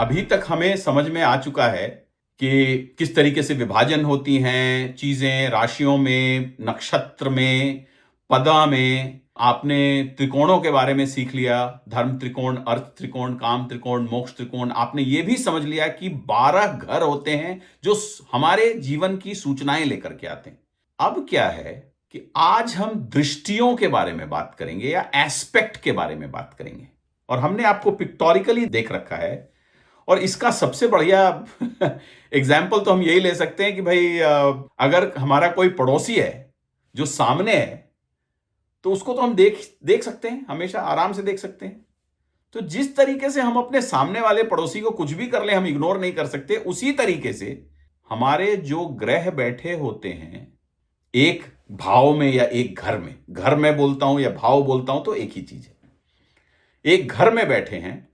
अभी तक हमें समझ में आ चुका है कि किस तरीके से विभाजन होती हैं चीजें, राशियों में, नक्षत्र में, पदा में। आपने त्रिकोणों के बारे में सीख लिया, धर्म त्रिकोण, अर्थ त्रिकोण, काम त्रिकोण, मोक्ष त्रिकोण। आपने ये भी समझ लिया कि 12 घर होते हैं जो हमारे जीवन की सूचनाएं लेकर के आते हैं। अब क्या है कि आज हम दृष्टियों के बारे में बात करेंगे या एस्पेक्ट के बारे में बात करेंगे। और हमने आपको पिक्टोरिकली देख रखा है, और इसका सबसे बढ़िया एग्जाम्पल तो हम यही ले सकते हैं कि भाई अगर हमारा कोई पड़ोसी है जो सामने है, तो उसको तो हम देख सकते हैं, हमेशा आराम से देख सकते हैं। तो जिस तरीके से हम अपने सामने वाले पड़ोसी को कुछ भी कर ले हम इग्नोर नहीं कर सकते, उसी तरीके से हमारे जो ग्रह बैठे होते हैं एक भाव में या एक घर में बोलता हूं या भाव बोलता हूं तो एक ही चीज है। एक घर में बैठे हैं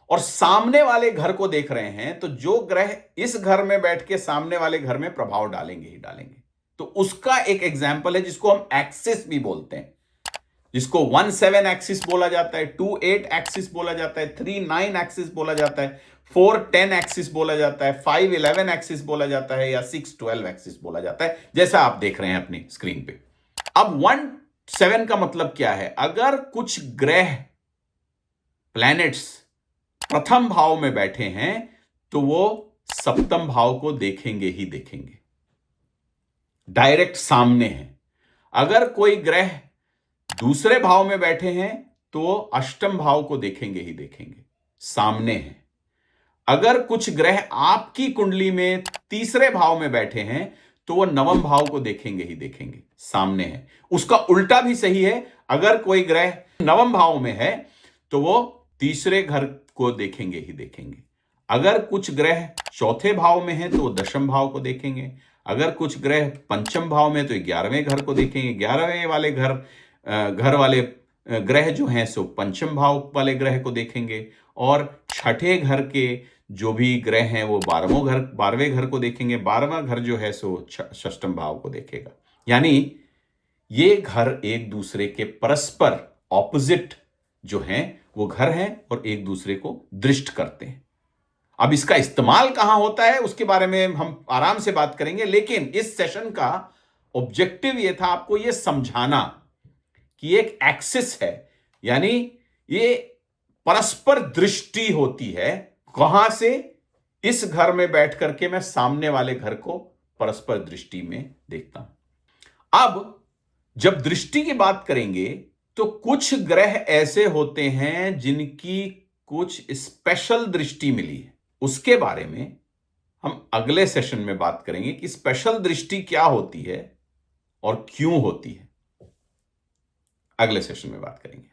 और सामने वाले घर को देख रहे हैं, तो जो ग्रह इस घर में बैठ के सामने वाले घर में प्रभाव डालेंगे ही डालेंगे। तो उसका एक एग्जाम्पल है जिसको हम एक्सिस भी बोलते हैं, जिसको 1-7 एक्सिस बोला जाता है, 2-8 एक्सिस बोला जाता है, 3-9 एक्सिस बोला जाता है, 4-10 एक्सिस बोला जाता है, 5-11 एक्सिस बोला जाता है, या 6-12 एक्सिस बोला जाता है, जैसा आप देख रहे हैं अपनी स्क्रीन पे। अब 1-7 का मतलब क्या है? अगर कुछ ग्रह, प्लैनेट्स प्रथम भाव में बैठे हैं तो वो सप्तम भाव को देखेंगे ही देखेंगे, डायरेक्ट सामने है। अगर कोई ग्रह दूसरे भाव में बैठे हैं तो वो अष्टम भाव को देखेंगे ही देखेंगे, सामने है। अगर कुछ ग्रह आपकी कुंडली में तीसरे भाव में बैठे हैं तो वो नवम भाव को देखेंगे ही देखेंगे, सामने है। उसका उल्टा भी सही है, अगर कोई ग्रह नवम भाव में है तो वो तीसरे घर को देखेंगे ही देखेंगे। अगर कुछ ग्रह चौथे भाव में है तो वो दशम भाव को देखेंगे। अगर कुछ ग्रह पंचम भाव में तो 11वें घर को देखेंगे। 11वें वाले घर वाले ग्रह जो हैं सो पंचम भाव वाले ग्रह को देखेंगे। और छठे घर के जो भी ग्रह हैं वो 12वें घर को देखेंगे। 12वां घर जो है सो षष्टम भाव को देखेगा। यानी ये घर एक दूसरे के परस्पर ऑपोजिट जो हैं वो घर हैं और एक दूसरे को दृष्ट करते हैं। अब इसका इस्तेमाल कहां होता है उसके बारे में हम आराम से बात करेंगे, लेकिन इस सेशन का ऑब्जेक्टिव यह था आपको यह समझाना कि एक एक्सिस है, यानी ये परस्पर दृष्टि होती है। कहां से? इस घर में बैठ करके मैं सामने वाले घर को परस्पर दृष्टि में देखता हूं। अब जब दृष्टि की बात करेंगे तो कुछ ग्रह ऐसे होते हैं जिनकी कुछ स्पेशल दृष्टि मिली है। उसके बारे में हम अगले सेशन में बात करेंगे कि स्पेशल दृष्टि क्या होती है और क्यों होती है। अगले सेशन में बात करेंगे।